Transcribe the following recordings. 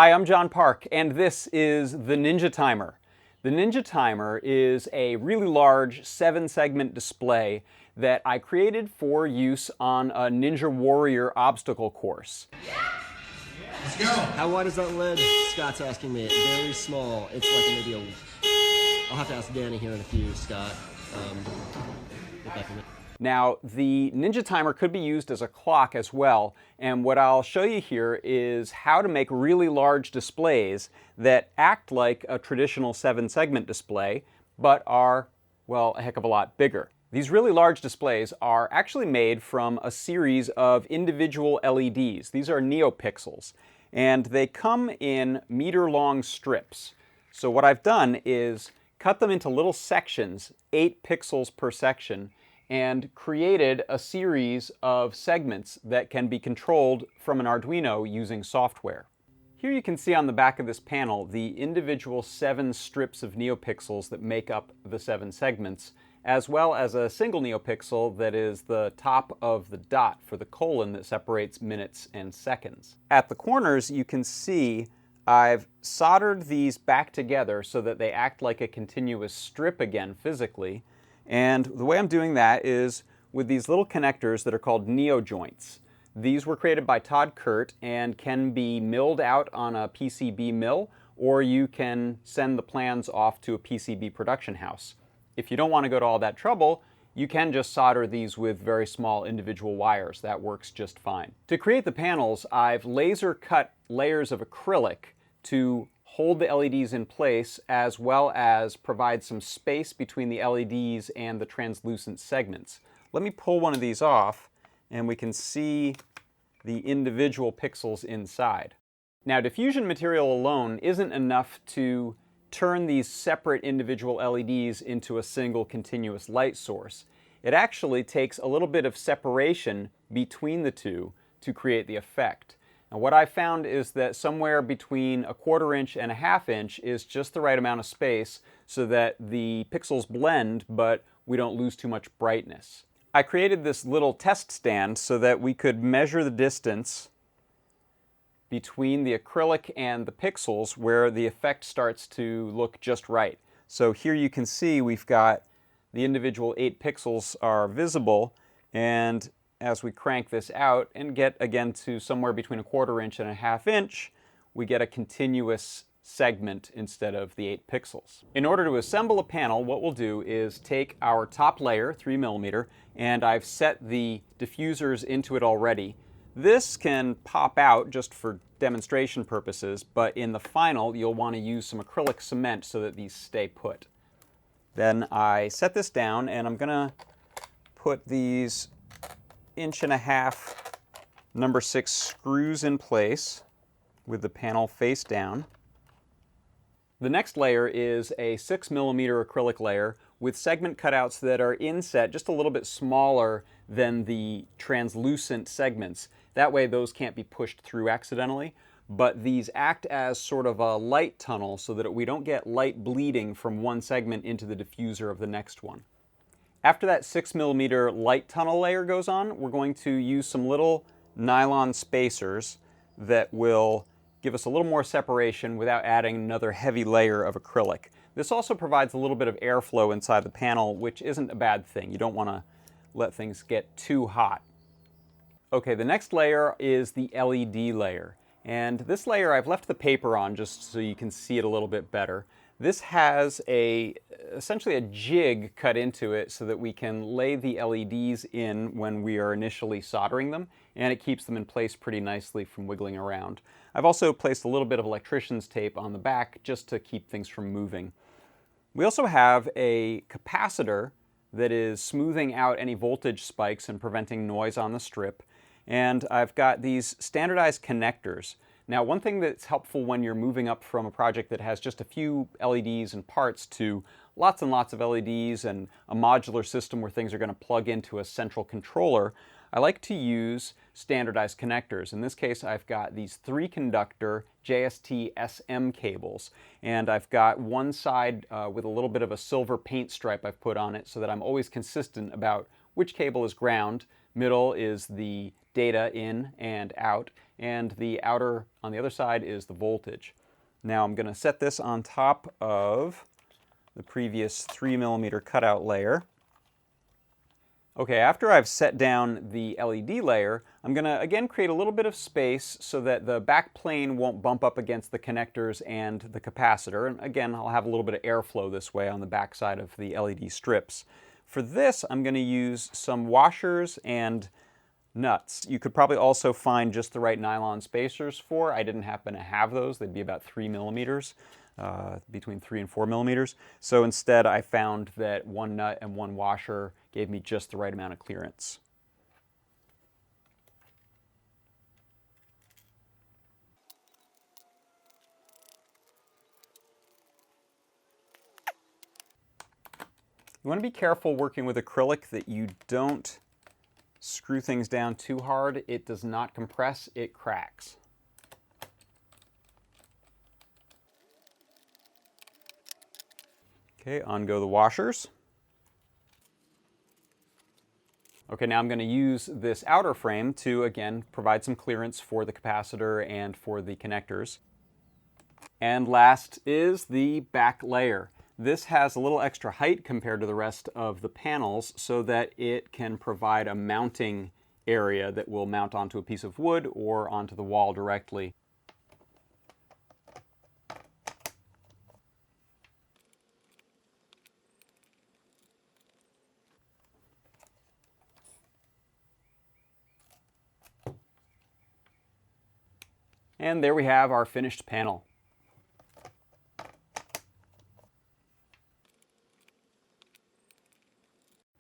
Hi, I'm John Park, and this is the Ninja Timer. The Ninja Timer is a really large 7-segment display that I created for use on a Ninja Warrior obstacle course. Let's go! How wide is that lid? Scott's asking me. Very small. It's like maybe I'll have to ask Danny here in a few, Scott. Get back to me. Now, the Ninja Timer could be used as a clock as well, and what I'll show you here is how to make really large displays that act like a traditional 7-segment display, but are, well, a heck of a lot bigger. These really large displays are actually made from a series of individual LEDs. These are NeoPixels, and they come in meter-long strips. So what I've done is cut them into little sections, 8 pixels per section, and created a series of segments that can be controlled from an Arduino using software. Here you can see on the back of this panel the individual 7 strips of NeoPixels that make up the 7 segments, as well as a single NeoPixel that is the top of the dot for the colon that separates minutes and seconds. At the corners you can see I've soldered these back together so that they act like a continuous strip again physically. And the way I'm doing that is with these little connectors that are called Neo joints. These were created by Todd Kurt and can be milled out on a PCB mill, or you can send the plans off to a PCB production house. If you don't want to go to all that trouble, you can just solder these with very small individual wires. That works just fine. To create the panels, I've laser cut layers of acrylic to hold the LEDs in place, as well as provide some space between the LEDs and the translucent segments. Let me pull one of these off and we can see the individual pixels inside. Now, diffusion material alone isn't enough to turn these separate individual LEDs into a single continuous light source. It actually takes a little bit of separation between the two to create the effect. Now, what I found is that somewhere between 1/4 inch and 1/2 inch is just the right amount of space so that the pixels blend, but we don't lose too much brightness. I created this little test stand so that we could measure the distance between the acrylic and the pixels where the effect starts to look just right. So here you can see we've got the individual 8 pixels are visible, and as we crank this out and get again to somewhere between 1/4 inch and 1/2 inch, we get a continuous segment instead of the 8 pixels. In order to assemble a panel, what we'll do is take our top layer, 3mm, and I've set the diffusers into it already. This can pop out just for demonstration purposes, but in the final you'll want to use some acrylic cement so that these stay put. Then I set this down and I'm gonna put these 1.5" number 6 screws in place with the panel face down. The next layer is a 6mm acrylic layer with segment cutouts that are inset just a little bit smaller than the translucent segments. That way those can't be pushed through accidentally, but these act as sort of a light tunnel so that we don't get light bleeding from one segment into the diffuser of the next one. After that 6mm light tunnel layer goes on, we're going to use some little nylon spacers that will give us a little more separation without adding another heavy layer of acrylic. This also provides a little bit of airflow inside the panel, which isn't a bad thing. You don't want to let things get too hot. Okay, the next layer is the LED layer. And this layer I've left the paper on just so you can see it a little bit better. This has essentially a jig cut into it so that we can lay the LEDs in when we are initially soldering them, and it keeps them in place pretty nicely from wiggling around. I've also placed a little bit of electrician's tape on the back just to keep things from moving. We also have a capacitor that is smoothing out any voltage spikes and preventing noise on the strip, and I've got these standardized connectors. Now, one thing that's helpful when you're moving up from a project that has just a few LEDs and parts to lots and lots of LEDs and a modular system where things are going to plug into a central controller, I like to use standardized connectors. In this case, I've got these 3-conductor JST SM cables, and I've got one side with a little bit of a silver paint stripe I've put on it so that I'm always consistent about which cable is ground, middle is the data in and out, and the outer on the other side is the voltage. Now I'm going to set this on top of the previous 3mm cutout layer. Okay, after I've set down the LED layer, I'm going to again create a little bit of space so that the back plane won't bump up against the connectors and the capacitor. And again, I'll have a little bit of airflow this way on the back side of the LED strips. For this, I'm going to use some washers and nuts. You could probably also find just the right nylon spacers for. I didn't happen to have those. They'd be about 3mm. Between 3 and 4 millimeters. So instead I found that one nut and one washer gave me just the right amount of clearance. You want to be careful working with acrylic that you don't screw things down too hard. It does not compress, it cracks. Okay, on go the washers. Okay, now I'm going to use this outer frame to, again, provide some clearance for the capacitor and for the connectors. And last is the back layer. This has a little extra height compared to the rest of the panels so that it can provide a mounting area that will mount onto a piece of wood or onto the wall directly. And there we have our finished panel.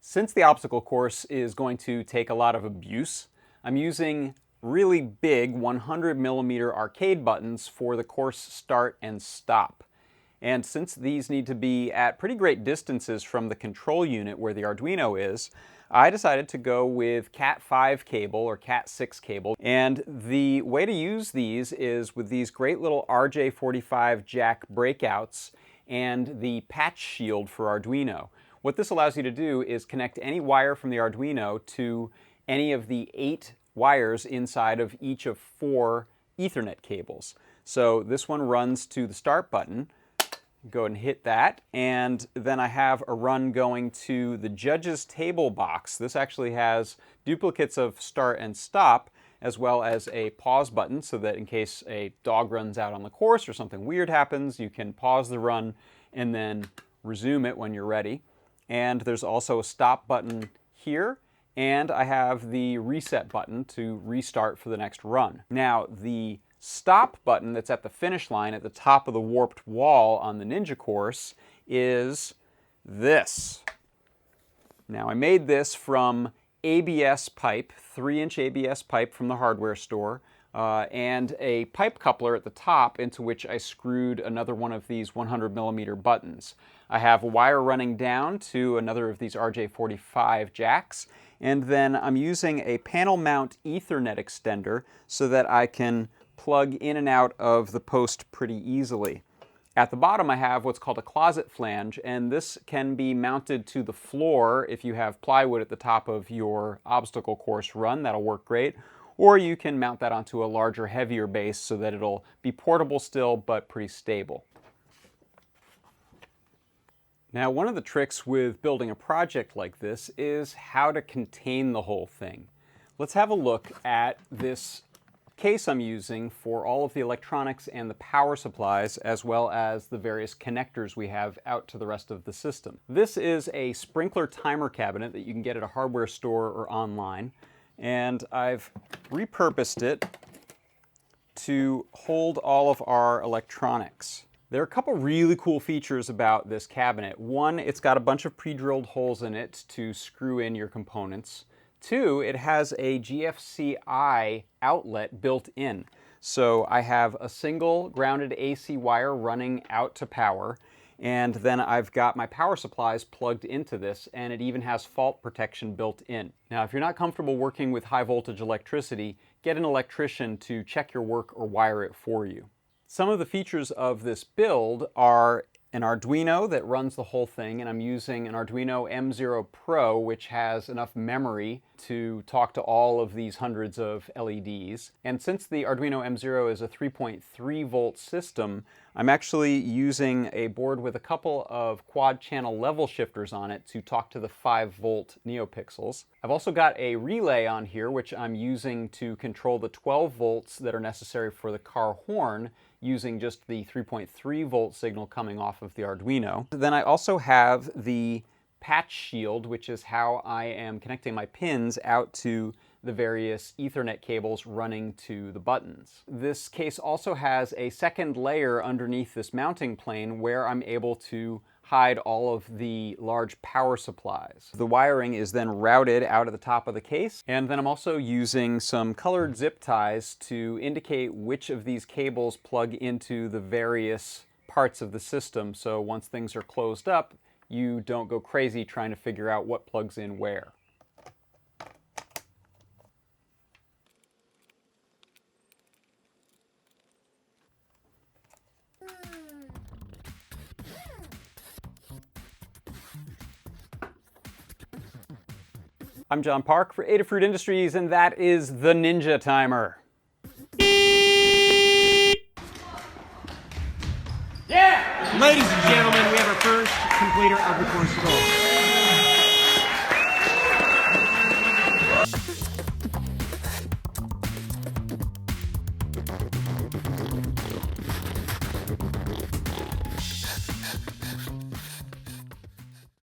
Since the obstacle course is going to take a lot of abuse, I'm using really big 100mm arcade buttons for the course start and stop. And since these need to be at pretty great distances from the control unit where the Arduino is, I decided to go with Cat5 cable or Cat6 cable. And the way to use these is with these great little RJ45 jack breakouts and the patch shield for Arduino. What this allows you to do is connect any wire from the Arduino to any of the 8 wires inside of each of 4 Ethernet cables. So this one runs to the start button. Go ahead and hit that, and then I have a run going to the judges table box. This actually has duplicates of start and stop, as well as a pause button so that in case a dog runs out on the course or something weird happens, you can pause the run and then resume it when you're ready. And there's also a stop button here, and I have the reset button to restart for the next run. Now, the stop button that's at the finish line at the top of the warped wall on the Ninja course is this. Now, I made this from ABS pipe, 3-inch ABS pipe from the hardware store, and a pipe coupler at the top into which I screwed another one of these 100mm buttons. I have a wire running down to another of these RJ45 jacks, and then I'm using a panel mount Ethernet extender so that I can plug in and out of the post pretty easily. At the bottom I have what's called a closet flange, and this can be mounted to the floor if you have plywood at the top of your obstacle course run. That'll work great. Or you can mount that onto a larger, heavier base so that it'll be portable still, but pretty stable. Now, one of the tricks with building a project like this is how to contain the whole thing. Let's have a look at this case I'm using for all of the electronics and the power supplies, as well as the various connectors we have out to the rest of the system. This is a sprinkler timer cabinet that you can get at a hardware store or online, and I've repurposed it to hold all of our electronics. There are a couple really cool features about this cabinet. One, it's got a bunch of pre-drilled holes in it to screw in your components. Two, it has a GFCI outlet built in. So I have a single grounded AC wire running out to power, and then I've got my power supplies plugged into this, and it even has fault protection built in. Now, if you're not comfortable working with high voltage electricity, get an electrician to check your work or wire it for you. Some of the features of this build are an Arduino that runs the whole thing, and I'm using an Arduino M0 Pro, which has enough memory to talk to all of these hundreds of LEDs. And since the Arduino M0 is a 3.3 volt system, I'm actually using a board with a couple of quad channel level shifters on it to talk to the 5 volt NeoPixels. I've also got a relay on here, which I'm using to control the 12 volts that are necessary for the car horn, using just the 3.3 volt signal coming off of the Arduino. Then I also have the patch shield, which is how I am connecting my pins out to the various Ethernet cables running to the buttons. This case also has a second layer underneath this mounting plane where I'm able to hide all of the large power supplies. The wiring is then routed out of the top of the case, and then I'm also using some colored zip ties to indicate which of these cables plug into the various parts of the system, so once things are closed up, you don't go crazy trying to figure out what plugs in where. I'm John Park for Adafruit Industries, and that is the Ninja Timer. Yeah! Ladies and gentlemen, we have our first completer of the course goal.